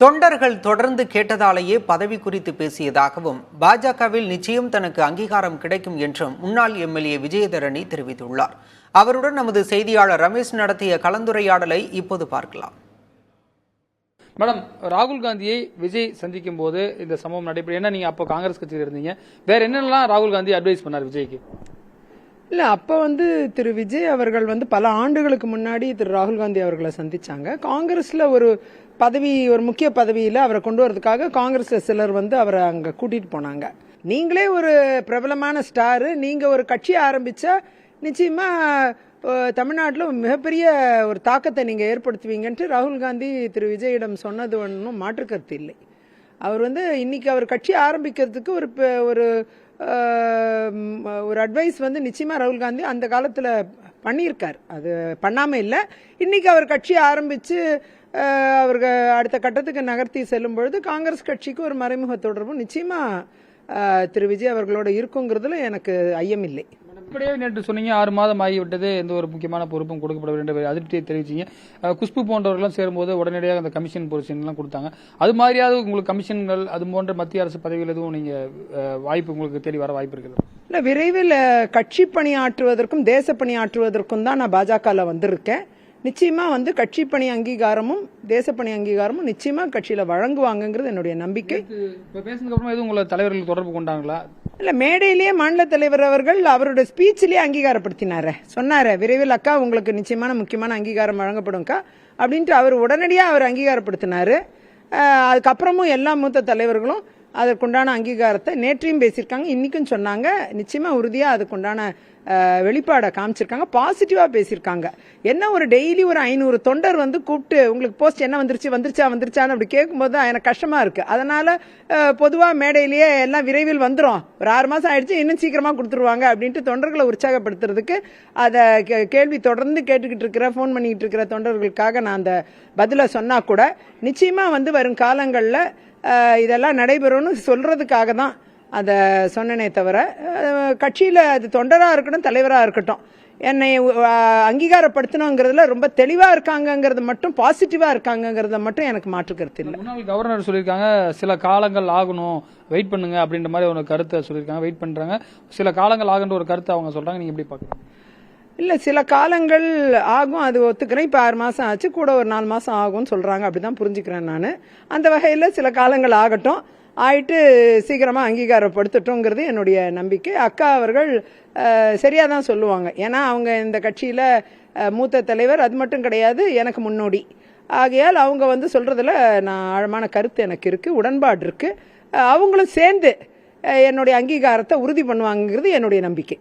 தொண்டர்கள் தொடர்ந்து கேட்டதாலேயே பதவி குறித்து பேசியதாகவும் பாஜகவில் நிச்சயம் தனக்கு அங்கீகாரம் கிடைக்கும் என்றும் முன்னாள் எம்எல்ஏ விஜயதரணி தெரிவித்துள்ளார். அவருடன் நமது செய்தியாளர் ரமேஷ் நடத்திய கலந்துரையாடலை இப்போது பார்க்கலாம். மேடம், ராகுல் காந்தியை விஜய் சந்திக்கும் போது இந்த சம்பவம் நடைபெறும். என்ன நீங்க அப்போ காங்கிரஸ் கட்சியில் இருந்தீங்க, வேற என்னெல்லாம் ராகுல் காந்தி அட்வைஸ் பண்ணார் விஜய்க்கு? இல்ல, அப்ப திரு விஜய் அவர்கள் பல ஆண்டுகளுக்கு முன்னாடி திரு ராகுல் காந்தி அவர்களை சந்திச்சாங்க. காங்கிரஸ்ல ஒரு முக்கிய பதவியில அவரை கொண்டு வரதுக்காக காங்கிரஸ்ல சிலர் அவரை அங்க கூட்டிட்டு போனாங்க. நீங்களே ஒரு பிரபலமான ஸ்டாரு, நீங்க ஒரு கட்சி ஆரம்பிச்சா நிச்சயமா தமிழ்நாட்டில் மிகப்பெரிய ஒரு தாக்கத்தை நீங்க ஏற்படுத்துவீங்கன்ட்டு ராகுல் காந்தி திரு விஜயிடம் சொன்னது ஒன்றும் மாற்று கருத்து இல்லை. அவர் இன்னைக்கு அவர் கட்சி ஆரம்பிக்கிறதுக்கு ஒரு ஒரு அட்வைஸ் நிச்சயமா ராகுல் காந்தி அந்த காலத்துல பண்ணியிருக்கார். அது பண்ணாம இல்லை. இன்னைக்கு அவர் கட்சி ஆரம்பிச்சு அவருக்கு அடுத்த கட்டத்துக்கு நகர்த்தி செல்லும் பொழுது காங்கிரஸ் கட்சிக்கு ஒரு மறைமுக தொடர்பு நிச்சயமா திரு விஜய் அவர்களோட இருக்குங்கிறதுல எனக்கு ஐயம் இல்லை. இப்படியே நேற்று சொன்னீங்க 6 மாதம் ஆகிவிட்டது, எந்த ஒரு முக்கியமான பொறுப்பும் கொடுக்கப்பட வேண்டிய அதிருப்தியை தெரிவிச்சிங்க. குஷ்பு போன்றவர்கள்லாம் சேரும்போது உடனடியாக அந்த கமிஷன் பொசிஷன்லாம் கொடுத்தாங்க. அது மாதிரியாவது உங்களுக்கு கமிஷன்கள் அது போன்ற மத்திய அரசு பதவிகள் எதுவும் நீங்க வாய்ப்பு உங்களுக்கு தேடி வர வாய்ப்பு இருக்குது? இல்ல, விரைவில் கட்சி பணியாற்றுவதற்கும் தேச பணியாற்றுவதற்கும் தான் நான் பாஜகவில் வந்திருக்கேன். நிச்சயமா கட்சி பணி அங்கீகாரமும் தேச பணி அங்கீகாரமும் நிச்சயமா கட்சியில வழங்குவாங்கிறது என்னுடைய நம்பிக்கை. பேசினதுக்கு அப்புறம் எதுவும் உங்களை தலைவர்கள் தொடர்பு கொண்டாங்களா? இல்ல, மேடையிலேயே மாநில தலைவர் அவர்கள் அவருடைய ஸ்பீச்சிலேயே அங்கீகாரப்படுத்தினாரு. சொன்னாரு, விரைவில் அக்கா உங்களுக்கு நிச்சயமான முக்கியமான அங்கீகாரம் வழங்கப்படும்க்கா அப்படின்ட்டு அவர் உடனடியாக அவர் அங்கீகாரப்படுத்தினாரு. அதுக்கப்புறமும் எல்லா மூத்த தலைவர்களும் அதற்குண்டான அங்கீகாரத்தை நேற்றையும் பேசியிருக்காங்க, இன்னைக்கும் சொன்னாங்க. நிச்சயமா உறுதியா அதுக்குண்டான வெளிப்பாடை காமிச்சிருக்காங்க, பாசிட்டிவா பேசியிருக்காங்க. என்ன ஒரு டெய்லி ஒரு 500 தொண்டர் கூப்பிட்டு உங்களுக்கு போஸ்ட் என்ன வந்துருச்சான்னு அப்படி கேட்கும்போது தான் எனக்கு கஷ்டமா இருக்கு. அதனால பொதுவா மேடையிலேயே எல்லாம் விரைவில் வந்துடும், ஒரு 6 மாசம் ஆயிடுச்சு, இன்னும் சீக்கிரமா கொடுத்துருவாங்க அப்படின்ட்டு தொண்டர்களை உற்சாகப்படுத்துறதுக்கு அதை கேள்வி தொடர்ந்து கேட்டுக்கிட்டு இருக்கிற ஃபோன் பண்ணிக்கிட்டு இருக்கிற தொண்டர்களுக்காக நான் அந்த பதில சொன்னா கூட நிச்சயமா வரும் காலங்களில் இதெல்லாம் நடைபெறும்னு சொல்றதுக்காக தான் அதை சொன்னனே தவிர கட்சியில அது தொண்டரா இருக்கட்டும் தலைவரா இருக்கட்டும் என்னை அங்கீகாரப்படுத்தணுங்கிறதுல ரொம்ப தெளிவா இருக்காங்கிறது மட்டும், பாசிட்டிவா இருக்காங்கிறத மட்டும் எனக்கு மாற்று கருத்து இல்லை. முன்னாள் கவர்னர் சொல்லியிருக்காங்க சில காலங்கள் ஆகணும், வெயிட் பண்ணுங்க அப்படின்ற மாதிரி ஒரு கருத்தை சொல்லியிருக்காங்க. வெயிட் பண்றாங்க, சில காலங்கள் ஆகுன்ற ஒரு கருத்தை அவங்க சொல்றாங்க. நீங்க எப்படி பாக்குறீங்க? இல்ல, சில காலங்கள் ஆகும், அது ஒத்துக்கிறேன். இப்ப 6 மாசம் ஆச்சு, கூட ஒரு 4 மாசம் ஆகும்னு சொல்றாங்க, அப்படிதான் புரிஞ்சுக்கிறேன் நான். அந்த வகையில சில காலங்கள் ஆகட்டும், ஆயிட்டு சீக்கிரமா அங்கீகாரப்படுத்தட்டும்ங்கிறது என்னுடைய நம்பிக்கை. அக்கா அவர்கள் சரியா தான் சொல்லுவாங்க. ஏன்னா அவங்க இந்த கட்சியில மூத்த தலைவர், அது மட்டும் கிடையாது, எனக்கு முன்னோடி. ஆகையால் அவங்க சொல்றதுல நான் ஆழமான கருத்து எனக்கு இருக்கு, உடன்பாடு இருக்கு. அவங்களும் சேர்ந்து என்னுடைய அங்கீகாரத்தை உறுதி பண்ணுவாங்கிறது என்னுடைய நம்பிக்கை.